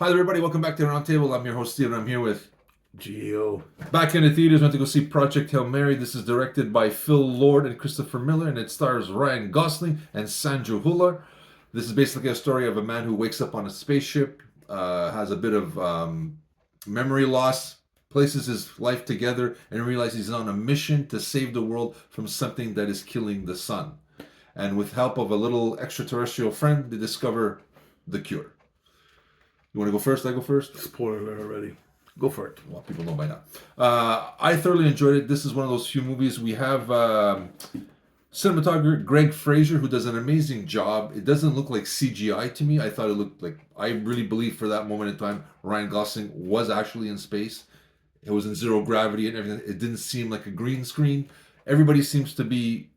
Hi there, everybody. Welcome back to Aroundtable. I'm your host, Steven. I'm here with Geo. back in the theaters. Went to go see Project Hail Mary. This is directed by Phil Lord and Christopher Miller, and it stars Ryan Gosling and Sandra Hüller. This is basically a story of a man who wakes up on a spaceship, has a bit of memory loss, places his life together, and realizes he's on a mission to save the world from something that is killing the sun. And with help of a little extraterrestrial friend, they discover the cure. You want to go first? I go first? Spoiler alert already. Go for it. Well, people know by now. I thoroughly enjoyed it. This is one of those few movies. We have cinematographer Greg Fraser, who does an amazing job. It doesn't look like CGI to me. I thought it looked like, I really believe for that moment in time, Ryan Gosling was actually in space. It was in zero gravity and everything. It didn't seem like a green screen. Everybody seems to be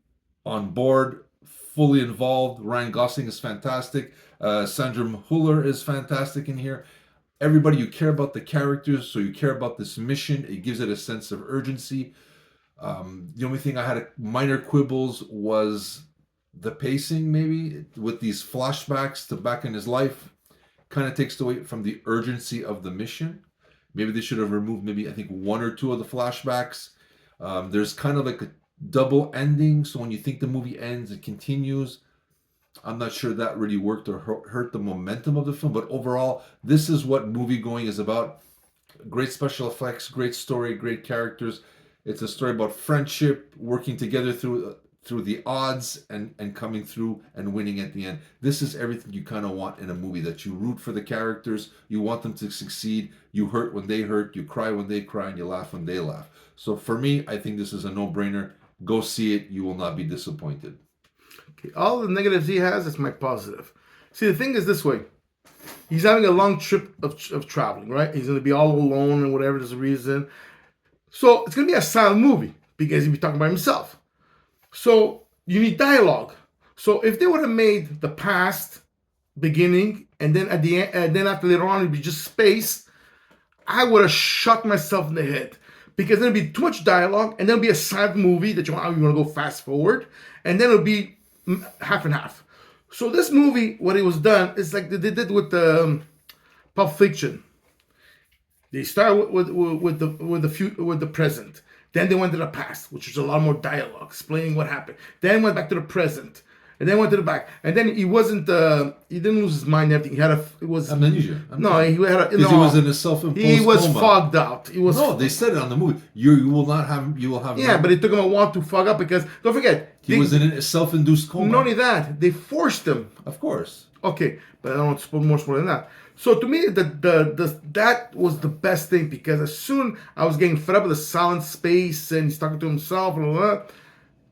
on board, fully involved. Ryan Gosling is fantastic. Sandra Hüller is fantastic in here. Everybody, you care about the characters, so you care about this mission. It gives it a sense of urgency. The only thing I had minor quibbles was the pacing, maybe, with these flashbacks to back in his life. Kind of takes away from the urgency of the mission. Maybe they should have removed maybe, I think, one or two of the flashbacks. There's kind of like a double ending, so when you think the movie ends, it continues. I'm not sure that really worked or hurt the momentum of the film, but overall, this is what movie going is about. Great special effects, great story, great characters. It's a story about friendship, working together through the odds and coming through and winning at the end. This is everything you kind of want in a movie, that you root for the characters, you want them to succeed, you hurt when they hurt, you cry when they cry, and you laugh when they laugh. So for me, I think this is a no-brainer. Go see it. You will not be disappointed. Okay. All the negatives he has is my positive. See, the thing is this way. He's having a long trip of traveling, right? He's going to be all alone and whatever there's a reason. So it's going to be a silent movie because he'll be talking by himself. So you need dialogue. So if they would have made the past beginning and then at the end, and then after later on it'd be just space, I would have shot myself in the head. Because there'll be too much dialogue, and there'll be a sad movie that you want to go fast forward, and then it'll be half and half. So this movie, what it was done, is like they did with the Pulp Fiction. They start with the present, then they went to the past, which was a lot more dialogue explaining what happened. Then went back to the present, and then went to the back, and then he didn't lose his mind. Everything it was amnesia. No, he had he was in a self-imposed He was coma. fogged out. No, they said it on the movie. You will have. Yeah, but it took him a while to fog up because don't forget he was in a self-induced coma. Not only that, they forced him. Of course. Okay, but I don't want to spoil more than that. So to me, that was the best thing because as soon I was getting fed up with the silent space and he's talking to himself and all that,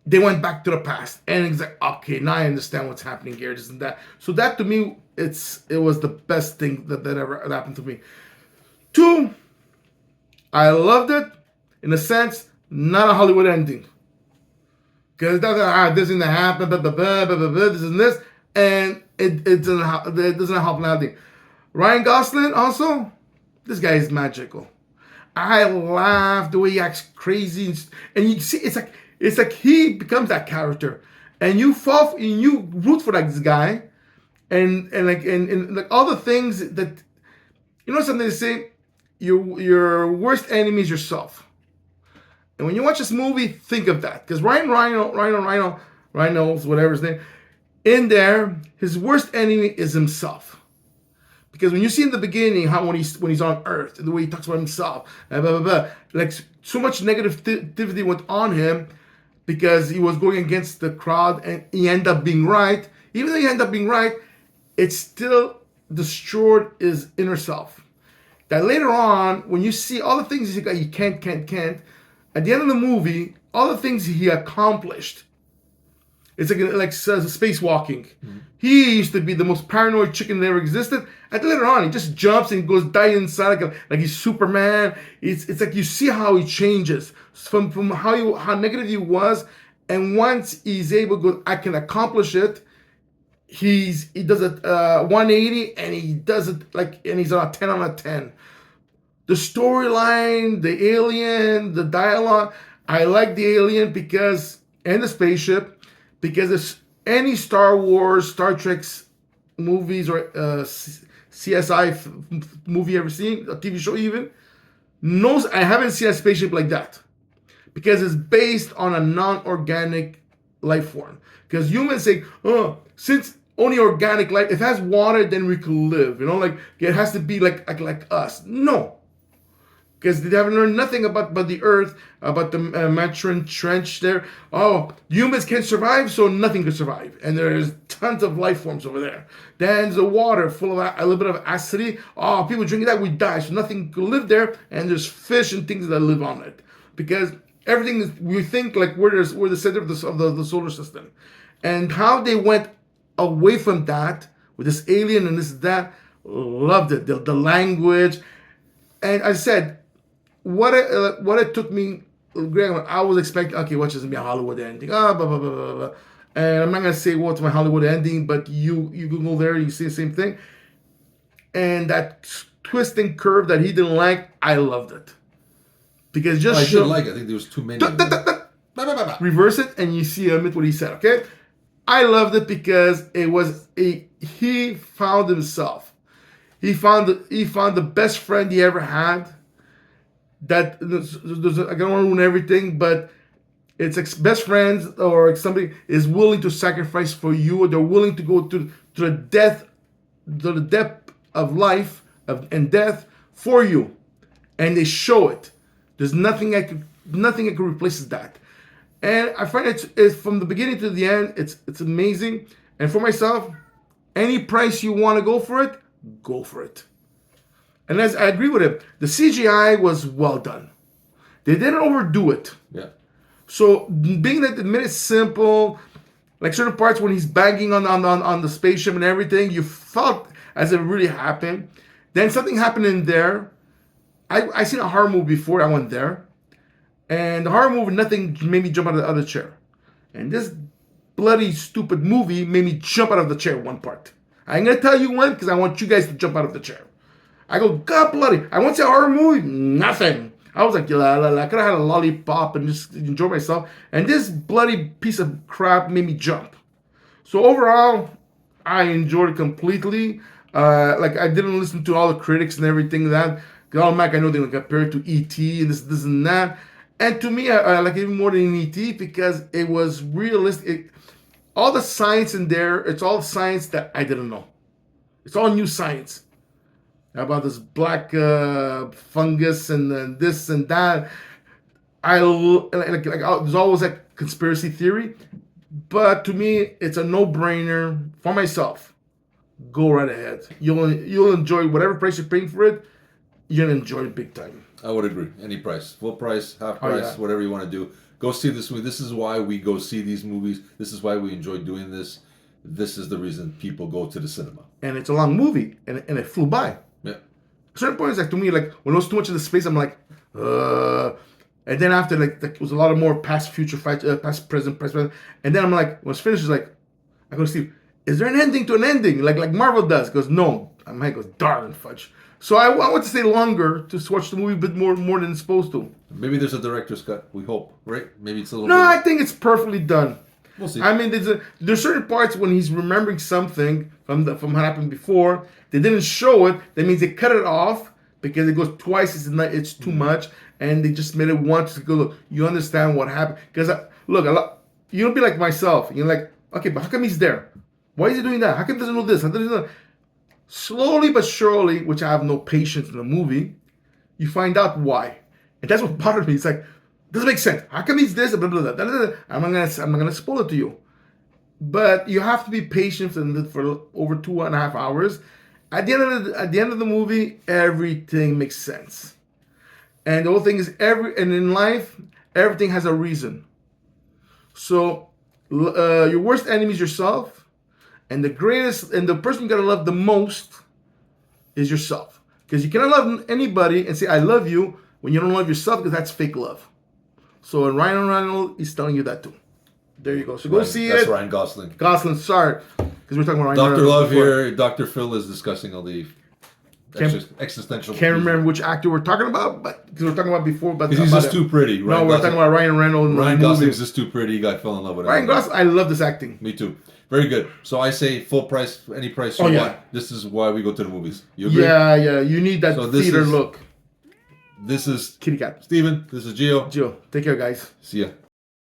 they went back to the past and it's like, okay, now I understand what's happening here, this and that. So that to me, it was the best thing that ever happened to me. Two, I loved it in a sense, not a Hollywood ending. Because this isn't happen, this and this, and it doesn't help nothing. Ryan Gosling also, this guy is magical. I laugh the way he acts crazy, and you see it's like he becomes that character, and you root for this guy, and like all the things that something they say, your worst enemy is yourself. And when you watch this movie, think of that. Because Rhino, whatever his name, in there, his worst enemy is himself. Because when you see in the beginning how when he's on Earth, and the way he talks about himself, blah, blah, blah, like so much negativity went on him because he was going against the crowd and he ended up being right. Even though he ended up being right, it still destroyed his inner self. That later on, when you see all the things he can't, at the end of the movie, all the things he accomplished, it's like spacewalking. Mm-hmm. He used to be the most paranoid chicken that ever existed. And later on, he just jumps and goes die inside like he's Superman. It's like you see how he changes from how negative he was, and once he's able to go, I can accomplish it. He does a 180 and he does it and he's on a 10 on a 10. The storyline, the alien, the dialogue. I like the alien and the spaceship because it's any Star Wars, Star Trek movies or CSI movie ever seen, a TV show even, knows I haven't seen a spaceship like that. Because it's based on a non-organic life form. Because humans say, oh, since only organic life, if it has water, then we can live. You know, like it has to be like us. No. Because they haven't learned nothing about the earth, about the Manchurian Trench there. Oh, humans can't survive, so nothing can survive. And there's tons of life forms over there. Then there's the water full of a little bit of acidity. Oh, people drinking that, we die. So nothing can live there. And there's fish and things that live on it. Because everything is, we think like we're the center of the solar system. And how they went away from that, with this alien and this, that, loved it. The language. And I said, what it took me, Greg, I was expecting, okay, what's just gonna be a Hollywood ending? Blah, blah, blah, blah, blah. And I'm not gonna say what's my Hollywood ending, but you Google there, you see the same thing. And that twisting curve that he didn't like, I loved it. Because just I didn't like it. I think there was too many. Reverse it and you see what he said, okay? I loved it because it was he found himself. He found the best friend he ever had. That I don't want to ruin everything, but it's best friends or somebody is willing to sacrifice for you, or they're willing to go to the depth of life and death for you, and they show it. There's nothing that can replace that, and I find it's from the beginning to the end. It's amazing, and for myself, any price you want to go for it, go for it. And as I agree with him, the CGI was well done. They didn't overdo it. Yeah. So being that the minute simple, like certain parts when he's banging on the spaceship and everything, you felt as if it really happened. Then something happened in there. I seen a horror movie before I went there. And the horror movie, nothing made me jump out of the other chair. And this bloody stupid movie made me jump out of the chair one part. I ain't going to tell you when because I want you guys to jump out of the chair. I go, God bloody, I want to see a horror movie? Nothing. I was like, la, la, la. I could have had a lollipop and just enjoy myself. And this bloody piece of crap made me jump. So overall, I enjoyed it completely. Like I didn't listen to all the critics and everything that. Because all Mac, I know they're going to compare it to E.T. and this and that. And to me, I like it even more than E.T. because it was realistic. All the science in there, it's all science that I didn't know. It's all new science. About this black fungus and this and that. There's always that conspiracy theory, but to me, it's a no-brainer for myself. Go right ahead. You'll enjoy whatever price you're paying for it. You're gonna enjoy it big time. I would agree. Any price, full price, half price, whatever you want to do. Go see this movie. This is why we go see these movies. This is why we enjoy doing this. This is the reason people go to the cinema. And it's a long movie, and it flew by. Yeah. Certain points, like to me, like when it was too much of the space, I'm like, and then after, like it was a lot of more past, future, past, present, and then I'm like, when it's finished, it's like, I go to Steve, is there an ending to an ending, like Marvel does? He goes, no. I'm like, goes, darn fudge. So I want to stay longer to watch the movie a bit more than it's supposed to. Maybe there's a director's cut. We hope, right? Maybe it's a little. No, I think it's perfectly done. We'll see. I mean, there's certain parts when he's remembering something from what happened before. They didn't show it. That means they cut it off because it goes twice. It's too much, and they just made it once to go. Look, you understand what happened? Because you don't be like myself. You're like, okay, but how come he's there? Why is he doing that? How come he doesn't know this? How does he know that? Slowly but surely, which I have no patience in the movie, you find out why, and that's what bothered me. It's like, doesn't make sense. How come he's this? Blah, blah, blah, blah, blah. I'm not gonna spoil it to you, but you have to be patient for over 2.5 hours. At the end of the movie, everything makes sense, and the whole thing is in life, everything has a reason. So your worst enemy is yourself. And the person you gotta love the most is yourself. Because you cannot love anybody and say, I love you, when you don't love yourself, because that's fake love. So Ryan Reynolds is telling you that too. There you go. So go see it. That's Ryan Gosling. Gosling, sorry. Because we're talking about Ryan Dr. Reynolds. Love here. Dr. Phil is discussing all the existential. Can't remember which actor we're talking about, but because we're talking about before. But he's just too pretty. We're talking about Ryan Reynolds. Ryan Gosling's just too pretty. You guy fell in love with him. Ryan Gosling, I love this acting. Me too. Very good. So I say full price, any price you Oh, yeah. want. This is why we go to the movies. You agree? Yeah. You need that So this theater is- look. This is Kitty cat. Steven. This is Gio. Jill, take care, guys. See ya.